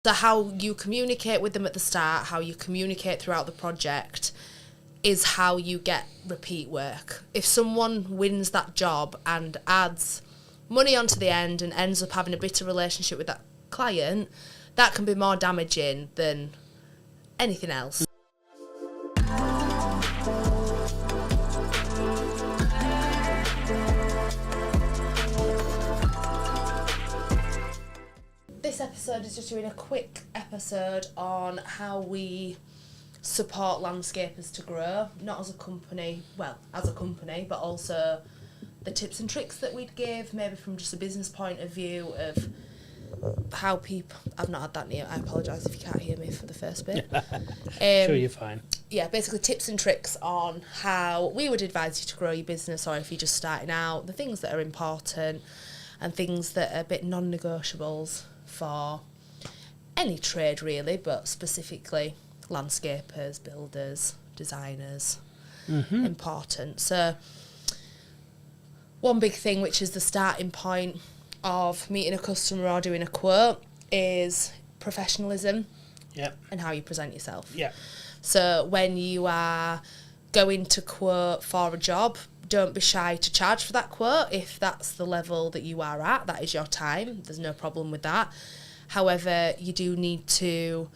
So how you communicate with them at the start, how you communicate throughout the project is how you get repeat work. If someone wins that job and adds money onto the end and ends up having a bitter relationship with that client, that can be more damaging than anything else. This episode is just doing a quick episode on how we support landscapers to grow, not as a company, well, as a company, but also the tips and tricks that we'd give, maybe from just a business point of view of how people... I've not had that near, I apologise if you can't hear me for the first bit. Sure, you're fine. Yeah, basically tips and tricks on how we would advise you to grow your business, or if you're just starting out, the things that are important and things that are a bit non-negotiables for any trade really, but specifically landscapers, builders, designers, important. So one big thing, which is the starting point of meeting a customer or doing a quote, is professionalism. Yep. And how you present yourself. Yeah. So when you are going to quote for a job, don't be shy to charge for that quote. If that's the level that you are at, that is your time. There's no problem with that. However, you do need to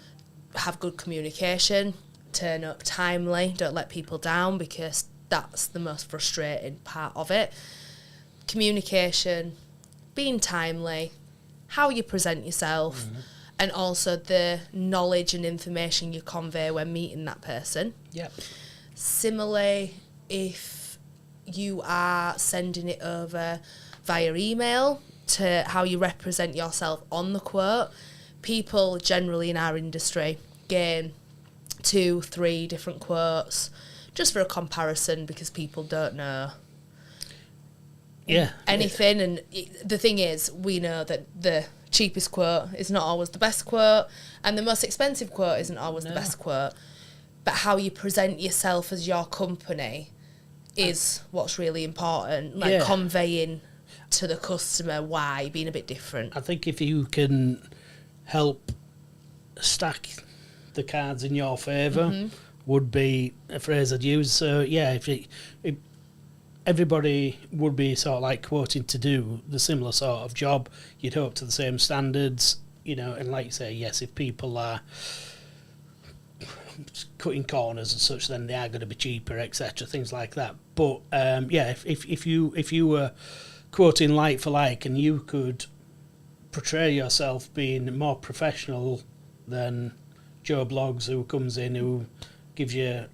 have good communication, turn up timely, don't let people down, because that's the most frustrating part of it. Communication, being timely, how you present yourself, and also the knowledge and information you convey when meeting that person. Yep. Similarly, if you are sending it over via email, to how you represent yourself on the quote, people generally in our industry gain 2-3 different quotes just for a comparison, because people don't know anything. And the thing is, we know that the cheapest quote is not always the best quote, and the most expensive quote isn't always the best quote. But how you present yourself as your company is what's really important, like conveying to the customer why, being a bit different. I think if you can help stack the cards in your favour, would be a phrase I'd use. So yeah, if everybody would be sort of like quoting to do the similar sort of job, you'd hope to the same standards, you know. And like you say, yes, if people are cutting corners and such, then they are going to be cheaper, etc., things like that. But if you were quoting like for like, and you could portray yourself being more professional than Joe Bloggs, who comes in, who gives you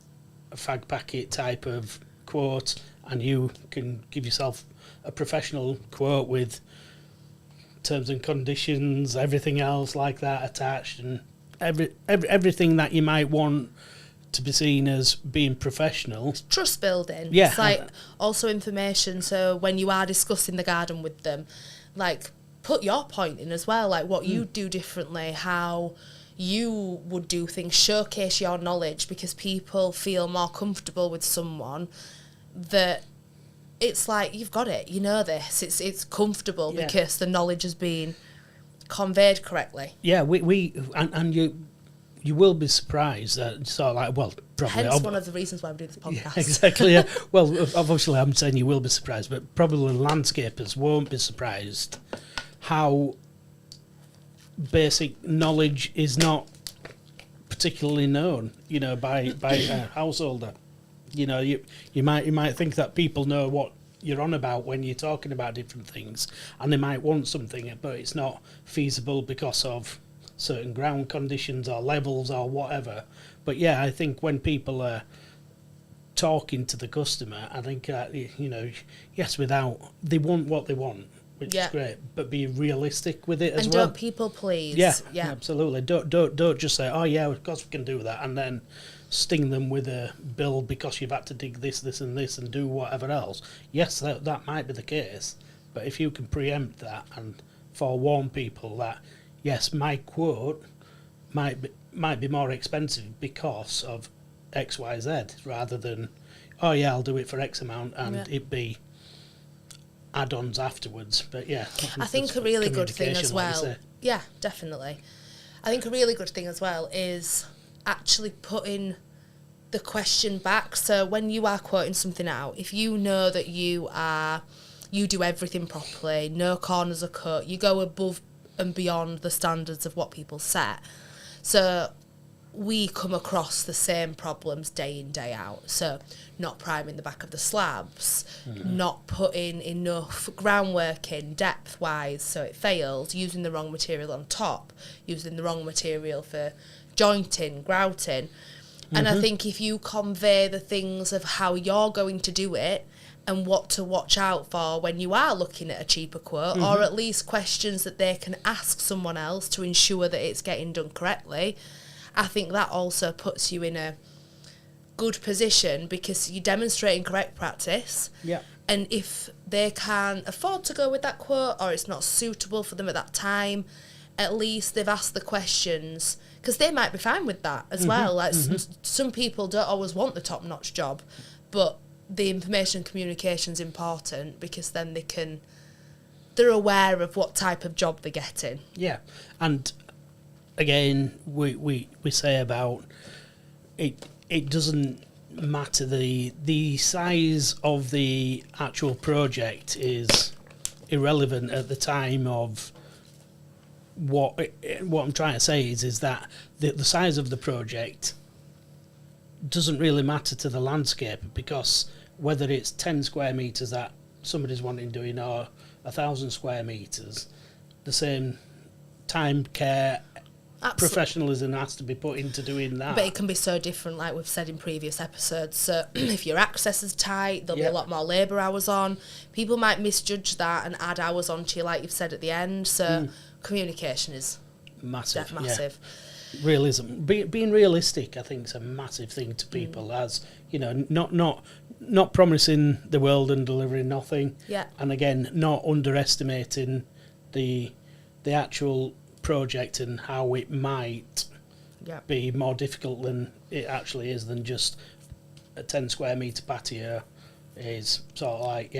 a fag packet type of quote, and you can give yourself a professional quote with terms and conditions, everything else like that attached, and everything that you might want to be seen as being professional. It's trust building. Yeah. It's like also information. So when you are discussing the garden with them, like put your point in as well, like what you do differently, how you would do things, showcase your knowledge, because people feel more comfortable with someone that it's like, you've got it, you know this, it's comfortable because the knowledge has been conveyed correctly. Yeah, and you will be surprised that sort of like, well, probably... Hence one of the reasons why we do this podcast. Yeah, exactly, yeah. Well, obviously I'm saying you will be surprised, but probably landscapers won't be surprised how basic knowledge is not particularly known, you know, by a householder. You know, you might think that people know what you're on about when you're talking about different things, and they might want something, but it's not feasible because of certain ground conditions or levels or whatever. But yeah, I think when people are talking to the customer, I think you know, yes, they want what they want, which is great, but be realistic with it as well. And don't people please. Yeah, absolutely. Don't just say, oh yeah, of course we can do that, and then sting them with a bill because you've had to dig this and this and do whatever else. Yes, that might be the case, but if you can preempt that and forewarn people that, yes, my quote might be more expensive because of X, Y, Z, rather than, oh yeah, I'll do it for X amount and it be add-ons afterwards. But yeah, I think a really good thing as well. Yeah, definitely. I think a really good thing as well is actually putting the question back. So when you are quoting something out, if you know that you do everything properly, no corners are cut, you go above and beyond the standards of what people set. So we come across the same problems day in, day out. So not priming the back of the slabs, not putting enough groundwork in depth-wise so it fails, using the wrong material on top, using the wrong material for jointing, grouting. And I think if you convey the things of how you're going to do it and what to watch out for when you are looking at a cheaper quote, or at least questions that they can ask someone else to ensure that it's getting done correctly, I think that also puts you in a good position because you're demonstrating correct practice. Yeah. And if they can afford to go with that quote or it's not suitable for them at that time, at least they've asked the questions, because they might be fine with that as well. Like some people don't always want the top-notch job, but the information and communication is important because then they're aware of what type of job they're getting. Yeah, and again, we say about it. It doesn't matter the size of the actual project is irrelevant at the time of what I'm trying to say is that the size of the project doesn't really matter to the landscaper, because whether it's 10 square metres that somebody's wanting doing or 1,000 square metres, the same time, care, professionalism has to be put into doing that. But it can be so different, like we've said in previous episodes. So if your access is tight, there'll be a lot more labour hours on. People might misjudge that and add hours onto you, like you've said at the end. So communication is massive. Massive. Yeah. Realism, being realistic, I think, is a massive thing to people. As you know, not promising the world and delivering nothing. Yeah. And again, not underestimating the actual project and how it might be more difficult than it actually is, than just a 10 square metre patio is sort of like,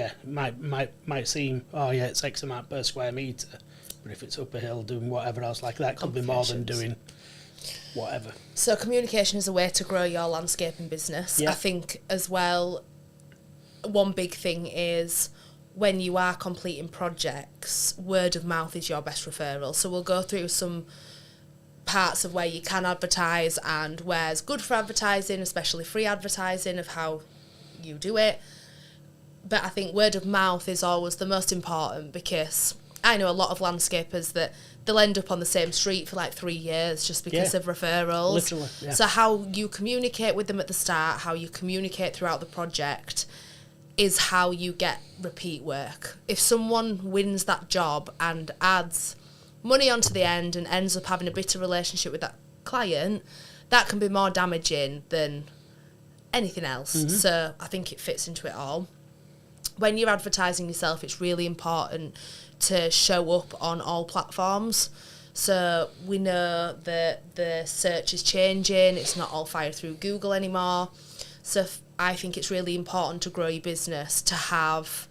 might seem, it's X amount per square metre, but if it's up a hill doing whatever else like that, could be more than doing whatever. So communication is a way to grow your landscaping business. I think as well, one big thing is when you are completing projects, word of mouth is your best referral. So we'll go through some parts of where you can advertise and where's good for advertising, especially free advertising, of how you do it. But I think word of mouth is always the most important, because I know a lot of landscapers that they'll end up on the same street for like 3 years just because of referrals. Literally, yeah. So how you communicate with them at the start, how you communicate throughout the project, is how you get repeat work. If someone wins that job and adds money onto the end and ends up having a bitter relationship with that client, that can be more damaging than anything else. So I think it fits into it all. When you're advertising yourself, it's really important to show up on all platforms. So we know that the search is changing, it's not all fired through Google anymore. So I think it's really important to grow your business to have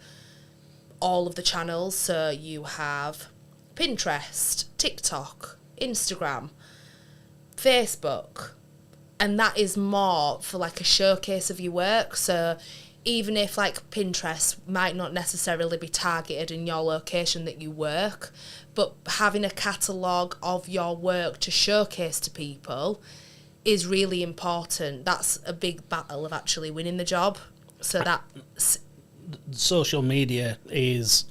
all of the channels. So you have Pinterest, TikTok, Instagram, Facebook, and that is more for like a showcase of your work. So even if like Pinterest might not necessarily be targeted in your location that you work, but having a catalogue of your work to showcase to people is really important. That's a big battle of actually winning the job. So that social media is,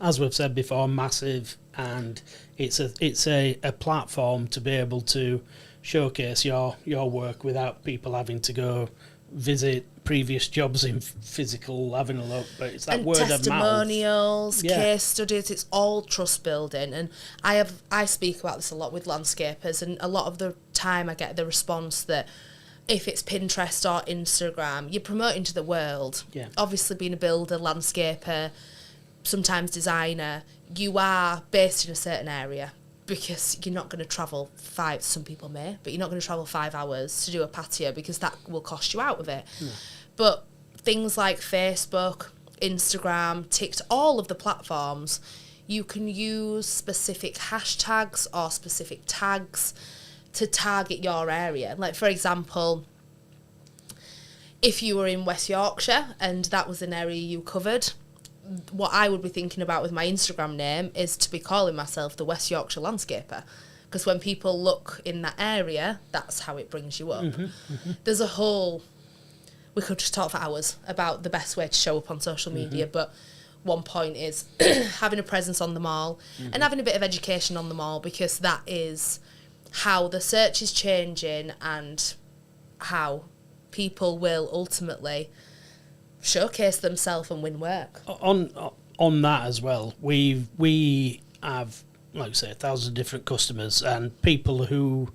as we've said before, massive, and it's a platform to be able to showcase your work without people having to go visit previous jobs in physical, having a look. But it's that and word of mouth. Testimonials, case studies, it's all trust building. And I speak about this a lot with landscapers, and a lot of the time I get the response that if it's Pinterest or Instagram, you're promoting to the world. Yeah. Obviously being a builder, landscaper, sometimes designer, you are based in a certain area, because you're not going to travel some people may, but you're not going to travel 5 hours to do a patio, because that will cost you out of it. Yeah. But things like Facebook, Instagram, TikTok, all of the platforms, you can use specific hashtags or specific tags to target your area. Like, for example, if you were in West Yorkshire and that was an area you covered, what I would be thinking about with my Instagram name is to be calling myself the West Yorkshire Landscaper. Because when people look in that area, that's how it brings you up. There's a whole... We could just talk for hours about the best way to show up on social media, but one point is having a presence on the mall and having a bit of education on the mall, because that is how the search is changing and how people will ultimately showcase themselves and win work. On that as well, we have, like I say, 1,000 different customers and people who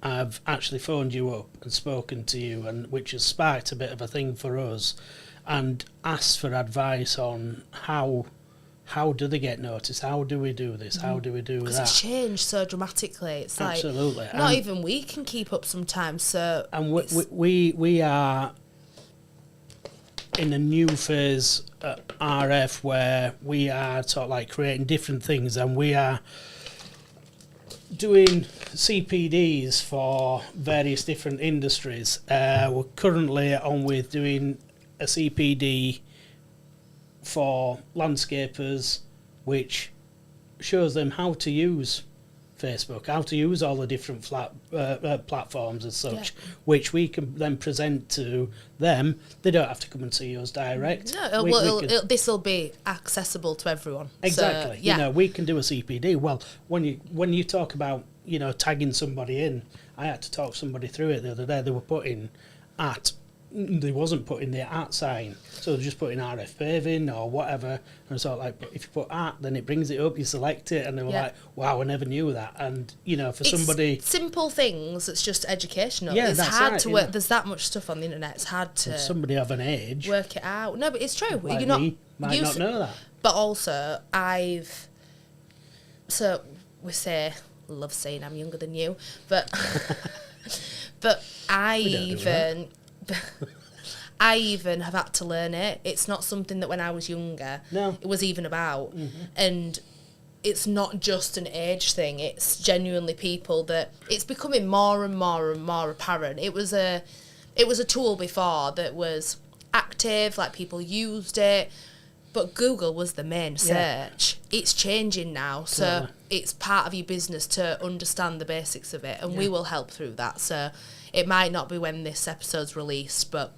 have actually phoned you up and spoken to you, and which has sparked a bit of a thing for us, and asked for advice on how do they get noticed, how do we do this, how do we do that. Because it's changed so dramatically. It's absolutely. Like, not even we can keep up sometimes. So and we are in a new phase at RF where we are sort of like creating different things, and we are doing CPDs for various different industries. We're currently on with doing a CPD for landscapers, which shows them how to use Facebook, how to use all the different platforms as such, which we can then present to them. They don't have to come and see us direct. No, this will be accessible to everyone. Exactly. So, yeah. You know, we can do a CPD. Well, when you talk about, you know, tagging somebody in, I had to talk somebody through it the other day. They were putting they wasn't putting the @ sign, so they're just putting RF paving or whatever. And I was like, but if you put @ then it brings it up, you select it, and they were like, wow, I never knew that. And, you know, for somebody... simple things, it's just educational. Yeah, it's that's hard right, to work. There's that much stuff on the internet, it's hard to... Somebody of an age... work it out. No, but it's true. Like You're not, me, might not know that. But also, so we say, love saying I'm younger than you, but... but I even have had to learn it. It's not something that when I was younger, it was even about. And it's not just an age thing. It's genuinely people that it's becoming more and more and more apparent. It was a tool before that was active, like people used it, but Google was the main search. It's changing now, so it's part of your business to understand the basics of it, and we will help through that. So it might not be when this episode's released, but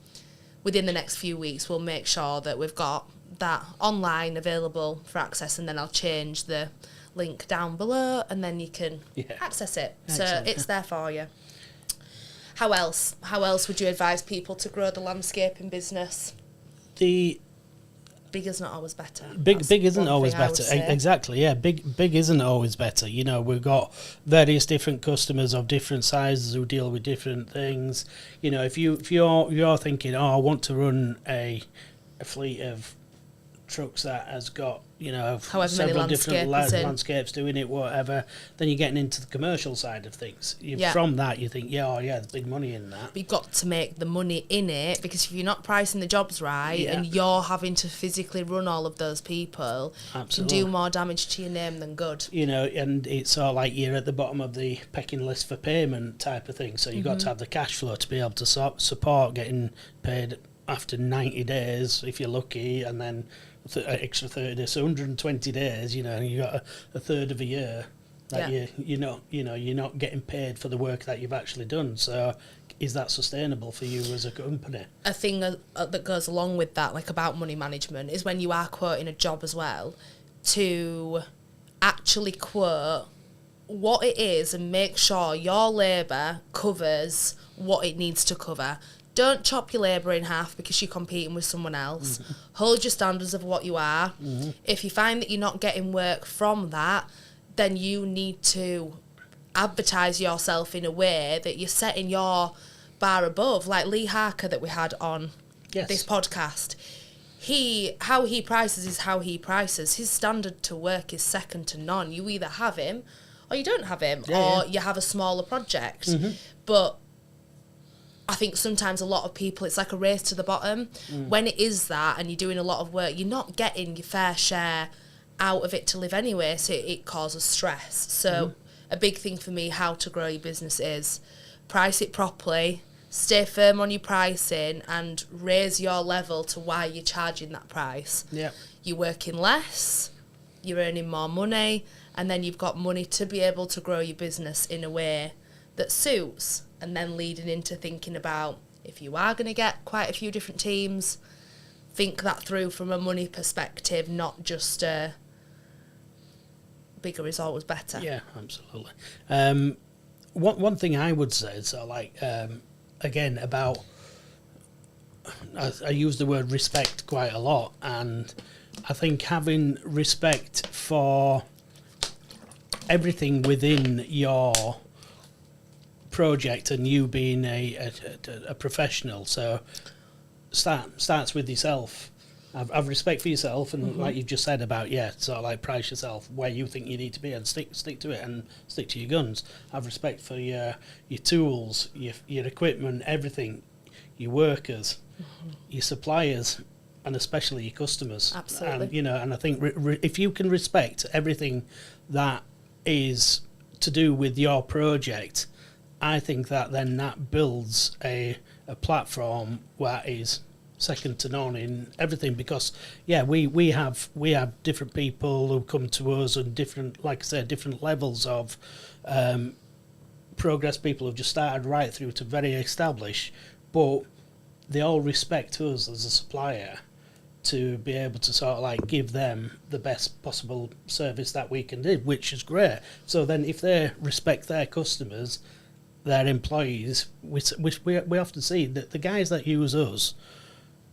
within the next few weeks we'll make sure that we've got that online available for access, and then I'll change the link down below and then you can access it. Excellent. So it's there for you. How else would you advise people to grow the landscaping business? Big is not always better. Big isn't always better. Exactly, yeah. Big isn't always better. You know, we've got various different customers of different sizes who deal with different things. You know, if you're thinking, I want to run a fleet of trucks that has got, you know, several different landscapes doing it, whatever, then you're getting into the commercial side of things. From that, you think, there's big money in that. But you've got to make the money in it, because if you're not pricing the jobs right and you're having to physically run all of those people, you can do more damage to your name than good. You know, and it's sort of like you're at the bottom of the pecking list for payment type of thing. So you've got to have the cash flow to be able to support getting paid after 90 days, if you're lucky, and then extra 30 days, so 120 days, you know, you got a third of a year that you're not getting paid for the work that you've actually done. So is that sustainable for you as a company? A thing that goes along with that, like about money management, is when you are quoting a job as well, to actually quote what it is and make sure your labour covers what it needs to cover. Don't chop your labour in half because you're competing with someone else. Hold your standards of what you are. If you find that you're not getting work from that, then you need to advertise yourself in a way that you're setting your bar above. Like Lee Harker that we had on this podcast. How he prices is how he prices. His standard to work is second to none. You either have him or you don't have him, or you have a smaller project. But I think sometimes a lot of people, it's like a race to the bottom. When it is that and you're doing a lot of work, you're not getting your fair share out of it to live anyway, so it causes stress. So a big thing for me, how to grow your business, is price it properly, stay firm on your pricing, and raise your level to why you're charging that price. Yeah. You're working less, you're earning more money, and then you've got money to be able to grow your business in a way that suits, and then leading into thinking about, if you are going to get quite a few different teams, think that through from a money perspective, not just bigger is always better. Yeah, absolutely. One thing I would say, so like, again, about, I use the word respect quite a lot, and I think having respect for everything within your project, and you being a professional, so starts with yourself. Have respect for yourself, and like you've just said about, sort of like price yourself where you think you need to be, and stick to it, and stick to your guns. Have respect for your tools, your equipment, everything, your workers, your suppliers, and especially your customers. Absolutely. And and I think if you can respect everything that is to do with your project, I think that builds a platform that is second to none in everything, because we have different people who come to us, and different, like I said, different levels of progress. People have just started right through to very established, but they all respect us as a supplier to be able to sort of like give them the best possible service that we can do, which is great. So then if they respect their customers, their employees, which we often see, that the guys that use us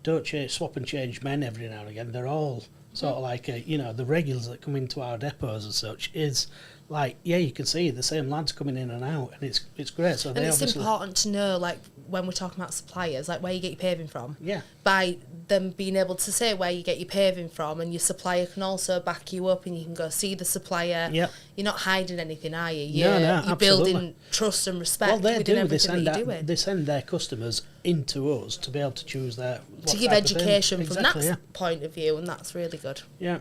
don't swap and change men every now and again. They're all sort of like, the regulars that come into our depots and such, is like, you can see the same lads coming in and out, and it's great. So and it's important to know, like, when we're talking about suppliers, like where you get your paving from. Yeah. By them being able to say where you get your paving from, and your supplier can also back you up, and you can go see the supplier. Yeah. You're not hiding anything, are you? No, You're absolutely. building trust and respect Well, within everything that you're doing. They send their customers into us to be able to choose to give education from exactly, that point of view, and that's really good. Yeah.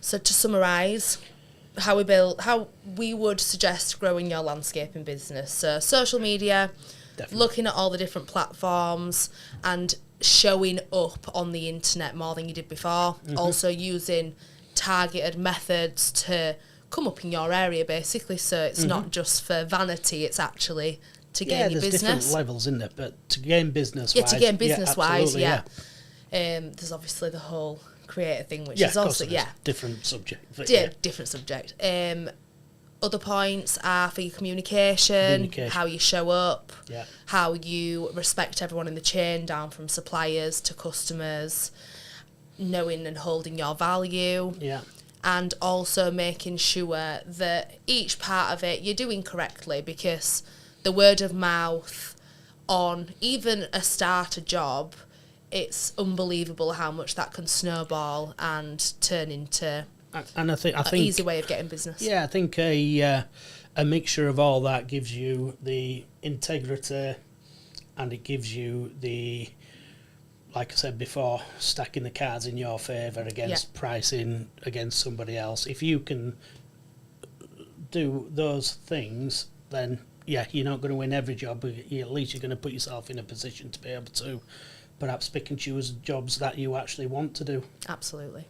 So to summarise, how we would suggest growing your landscaping business. So social media, Definitely. looking at all the different platforms, and showing up on the internet more than you did before. Also using targeted methods to come up in your area, basically. So it's not just for vanity, it's actually to gain your business. There's different levels in it, but to gain business-wise. Yeah, to gain business-wise, yeah. There's obviously the whole creator thing, which is also, different subject. But different subject. Other points are for your communication, how you show up, how you respect everyone in the chain, down from suppliers to customers, knowing and holding your value, and also making sure that each part of it you're doing correctly, because the word of mouth on even a starter job, it's unbelievable how much that can snowball and turn into an easy way of getting business. Yeah, I think a mixture of all that gives you the integrity, and it gives you the, like I said before, stacking the cards in your favour against pricing against somebody else. If you can do those things, then you're not going to win every job, but at least you're going to put yourself in a position to be able to perhaps pick and choose jobs that you actually want to do. Absolutely.